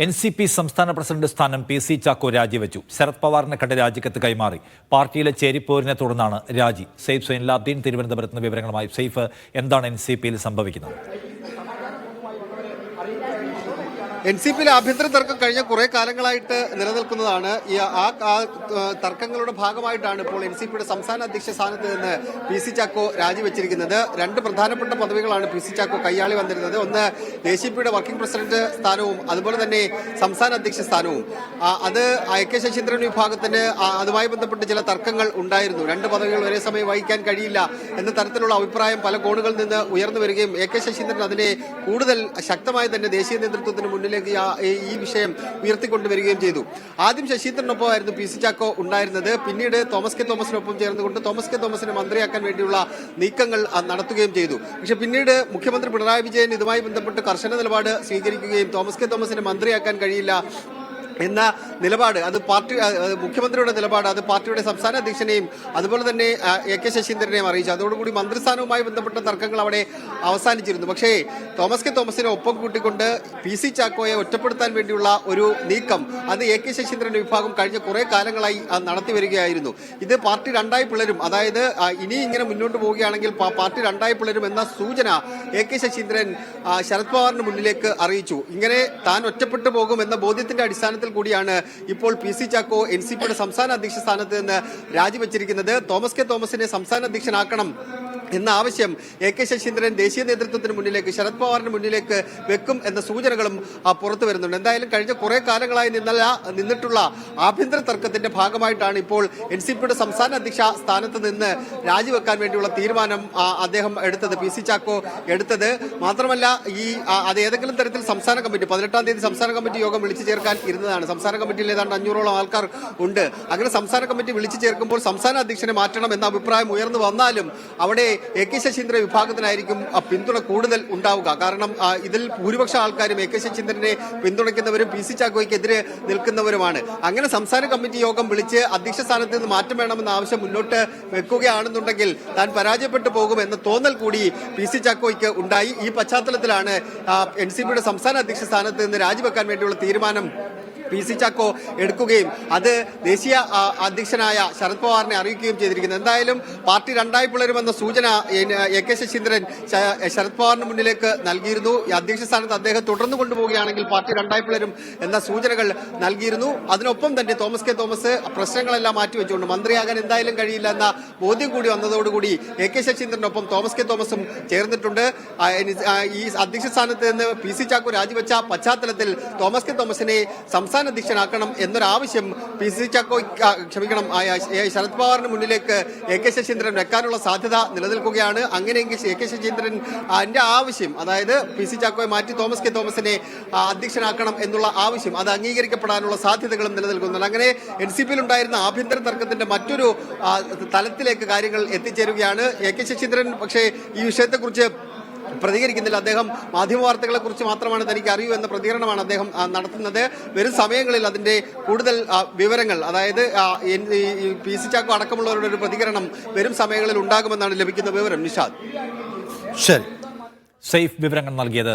NCP സംസ്ഥാന president സ്ഥാനം PC Chacko രാജിവെച്ചു. ശരത് പവാറിനെ കണ്ട് രാജിക്കത്ത് കൈമാറി. പാർട്ടിയിലെ ചേരിപ്പോരിനെ തുടർന്നാണ് രാജി. സെയ്ഫ് സൈൻലാബ്ദീൻ തിരുവനന്തപുരത്ത് നിന്ന് വിവരങ്ങളുമായി. സെയ്ഫ്, എന്താണ് NCPയിൽ സംഭവിക്കുന്നത്? NCPയിലെ ആഭ്യന്തര തർക്കം കഴിഞ്ഞ കുറെ കാലങ്ങളായിട്ട് നിലനിൽക്കുന്നതാണ്. ആ തർക്കങ്ങളുടെ ഭാഗമായിട്ടാണ് ഇപ്പോൾ NCPയുടെ സംസ്ഥാന അധ്യക്ഷ സ്ഥാനത്ത് നിന്ന് PC ചാക്കോ രാജിവെച്ചിരിക്കുന്നത്. രണ്ട് പ്രധാനപ്പെട്ട പദവികളാണ് PC ചാക്കോ കൈയാളി വന്നിരുന്നത്. ഒന്ന് NCPയുടെ വർക്കിംഗ് പ്രസിഡന്റ് സ്ഥാനവും അതുപോലെ തന്നെ സംസ്ഥാന അധ്യക്ഷ സ്ഥാനവും. അത് AK ശശീന്ദ്രൻ വിഭാഗത്തിന് അതുമായി ബന്ധപ്പെട്ട് ചില തർക്കങ്ങൾ ഉണ്ടായിരുന്നു. രണ്ട് പദവികൾ ഒരേ സമയം വഹിക്കാൻ കഴിയില്ല എന്ന തരത്തിലുള്ള അഭിപ്രായം പല കോണുകളിൽ നിന്ന് ഉയർന്നു വരികയും AK ശശീന്ദ്രൻ അതിനെ കൂടുതൽ ശക്തമായി തന്നെ ദേശീയ നേതൃത്വത്തിന് മുന്നിൽ ഈ വിഷയം ഉയർത്തിക്കൊണ്ടുവരികയും ചെയ്തു. ആദ്യം ശശീന്ദ്രനൊപ്പമായിരുന്നു PC ചാക്കോ ഉണ്ടായിരുന്നത്. പിന്നീട് തോമസ് കെ തോമസിനൊപ്പം ചേർന്നുകൊണ്ട് തോമസ് കെ തോമസിനെ മന്ത്രിയാക്കാൻ വേണ്ടിയുള്ള നീക്കങ്ങൾ നടത്തുകയും ചെയ്തു. പക്ഷെ പിന്നീട് മുഖ്യമന്ത്രി പിണറായി വിജയൻ ഇതുമായി ബന്ധപ്പെട്ട് കർശന നിലപാട് സ്വീകരിക്കുകയും തോമസ് കെ തോമസിനെ മന്ത്രിയാക്കാൻ കഴിയില്ല എന്ന നിലപാട്, അത് മുഖ്യമന്ത്രിയുടെ നിലപാട്, അത് പാർട്ടിയുടെ സംസ്ഥാന അധ്യക്ഷനെയും അതുപോലെ തന്നെ AK ശശീന്ദ്രനെയും അറിയിച്ചു. അതോടുകൂടി മന്ത്രിസ്ഥാനവുമായി ബന്ധപ്പെട്ട തർക്കങ്ങൾ അവിടെ അവസാനിച്ചിരുന്നു. പക്ഷേ തോമസ് കെ തോമസിനെ ഒപ്പം കൂട്ടിക്കൊണ്ട് PC ചാക്കോയെ ഒറ്റപ്പെടുത്താൻ വേണ്ടിയുള്ള ഒരു നീക്കം അത് AK ശശീന്ദ്രന്റെ വിഭാഗം കഴിഞ്ഞ കുറെ കാലങ്ങളായി നടത്തി വരികയായിരുന്നു. ഇത് പാർട്ടി രണ്ടായി പിളരും, അതായത് ഇനി ഇങ്ങനെ മുന്നോട്ട് പോവുകയാണെങ്കിൽ പാർട്ടി രണ്ടായി പിളരും എന്ന സൂചന AK ശശീന്ദ്രൻ ശരത് പവാറിന് മുന്നിലേക്ക് അറിയിച്ചു. ഇങ്ങനെ താൻ ഒറ്റപ്പെട്ടു പോകും എന്ന ബോധ്യത്തിന്റെ അടിസ്ഥാനത്തിൽ കൂടിയാണ് ഇപ്പോൾ PC ചാക്കോ NCPയുടെ സംസ്ഥാന അധ്യക്ഷ സ്ഥാനത്ത് നിന്ന് രാജിവെച്ചിരിക്കുന്നത്. തോമസ് കെ തോമസിനെ സംസ്ഥാന അധ്യക്ഷനാക്കണം എന്ന ആവശ്യം AK ശശീന്ദ്രൻ ദേശീയ നേതൃത്വത്തിന് മുന്നിലേക്ക്, ശരത് പവാറിന് മുന്നിലേക്ക് വെക്കും എന്ന സൂചനകളും പുറത്തു വരുന്നുണ്ട്. എന്തായാലും കഴിഞ്ഞ കുറെ കാലങ്ങളായി നിന്നിട്ടുള്ള ആഭ്യന്തര തർക്കത്തിന്റെ ഭാഗമായിട്ടാണ് ഇപ്പോൾ NCPയുടെ സംസ്ഥാന അധ്യക്ഷ സ്ഥാനത്ത് നിന്ന് രാജിവെക്കാൻ വേണ്ടിയുള്ള തീരുമാനം അദ്ദേഹം എടുത്തത്, PC ചാക്കോ എടുത്തത്. മാത്രമല്ല അത് ഏതെങ്കിലും തരത്തിൽ സംസ്ഥാന കമ്മിറ്റി 18-ാം തീയതി സംസ്ഥാന കമ്മിറ്റി യോഗം വിളിച്ചു ചേർക്കാൻ ഇരുന്നതാണ്. സംസ്ഥാന കമ്മിറ്റിയിൽ ഏതാണ്ട് 500ഓളം ആൾക്കാർ ഉണ്ട്. അങ്ങനെ സംസ്ഥാന കമ്മിറ്റി വിളിച്ചു ചേർക്കുമ്പോൾ സംസ്ഥാന അധ്യക്ഷനെ മാറ്റണം എന്ന അഭിപ്രായം ഉയർന്നു വന്നാലും അവിടെ AK ശശീന്ദ്രൻ വിഭാഗത്തിനായിരിക്കും പിന്തുണ കൂടുതൽ ഉണ്ടാവുക. കാരണം ഇതിൽ ഭൂരിപക്ഷ ആൾക്കാരും AK ശശീന്ദ്രനെ പിന്തുണയ്ക്കുന്നവരും PC ചാക്കോയ്ക്കെതിരെ നിൽക്കുന്നവരുമാണ്. അങ്ങനെ സംസ്ഥാന കമ്മിറ്റി യോഗം വിളിച്ച് അധ്യക്ഷ സ്ഥാനത്ത് നിന്ന് മാറ്റം വേണമെന്ന ആവശ്യം മുന്നോട്ട് വെക്കുകയാണെന്നുണ്ടെങ്കിൽ താൻ പരാജയപ്പെട്ടു പോകുമെന്ന തോന്നൽ കൂടി PC ചാക്കോയ്ക്ക് ഉണ്ടായി. ഈ പശ്ചാത്തലത്തിലാണ് NCPയുടെ സംസ്ഥാന അധ്യക്ഷ സ്ഥാനത്ത് നിന്ന് രാജിവെക്കാൻ വേണ്ടിയുള്ള തീരുമാനം PC ചാക്കോ എടുക്കുകയും അത് ദേശീയ അധ്യക്ഷനായ ശരത് പവാറിനെ അറിയിക്കുകയും ചെയ്തിരിക്കുന്നത്. എന്തായാലും പാർട്ടി രണ്ടായി പിളരുമെന്ന സൂചന AK ശശീന്ദ്രൻ ശരത് പവാറിന് മുന്നിലേക്ക് നൽകിയിരുന്നു. ഈ അധ്യക്ഷ സ്ഥാനത്ത് അദ്ദേഹം തുടർന്നു കൊണ്ടുപോവുകയാണെങ്കിൽ പാർട്ടി രണ്ടായി പിളരും എന്ന സൂചനകൾ നൽകിയിരുന്നു. അതിനൊപ്പം തന്നെ തോമസ് കെ തോമസ് പ്രശ്നങ്ങളെല്ലാം മാറ്റിവെച്ചുകൊണ്ട് മന്ത്രിയാകാൻ എന്തായാലും കഴിയില്ല എന്ന ബോധ്യം കൂടി വന്നതോടുകൂടി AK ശശീന്ദ്രനൊപ്പം തോമസ് കെ തോമസും ചേർന്നിട്ടുണ്ട്. ഈ അധ്യക്ഷ സ്ഥാനത്ത് നിന്ന് PC ചാക്കോ രാജിവെച്ച പശ്ചാത്തലത്തിൽ തോമസ് കെ തോമസിനെ സംസ്ഥാന അധ്യക്ഷനാക്കണം എന്നൊരാവശ്യം ശരത് പവാറിന് മുന്നിലേക്ക് AK ശശീന്ദ്രൻ വെക്കാനുള്ള സാധ്യത നിലനിൽക്കുകയാണ്. അങ്ങനെയെങ്കിൽ AK ശശീന്ദ്രൻ ആവശ്യം, അതായത് PC ചാക്കോയെ മാറ്റി തോമസ് കെ തോമസിനെ അധ്യക്ഷനാക്കണം എന്നുള്ള ആവശ്യം, അത് അംഗീകരിക്കപ്പെടാനുള്ള സാധ്യതകളും നിലനിൽക്കുന്നുണ്ട്. അങ്ങനെ NCPയിൽ ഉണ്ടായിരുന്ന ആഭ്യന്തര തർക്കത്തിന്റെ മറ്റൊരു തലത്തിലേക്ക് കാര്യങ്ങൾ എത്തിച്ചേരുകയാണ്. AK ശശീന്ദ്രൻ പക്ഷേ ഈ വിഷയത്തെക്കുറിച്ച് പ്രതികരിക്കുന്നില്ല. അദ്ദേഹം മാധ്യമവാർത്തകളെ കുറിച്ച് മാത്രമാണ് തനിക്ക് അറിയൂ എന്ന പ്രതികരണമാണ് അദ്ദേഹം നടത്തുന്നത്. വരും സമയങ്ങളിൽ അതിന്റെ കൂടുതൽ വിവരങ്ങൾ, അതായത് PC ചാക്കോ അടക്കമുള്ളവരുടെ ഒരു പ്രതികരണം വരും സമയങ്ങളിൽ ഉണ്ടാകുമെന്നാണ് ലഭിക്കുന്ന വിവരം. നിഷാദ്, ശരി, സെയ്ഫ് വിവരങ്ങൾ നൽകിയത്.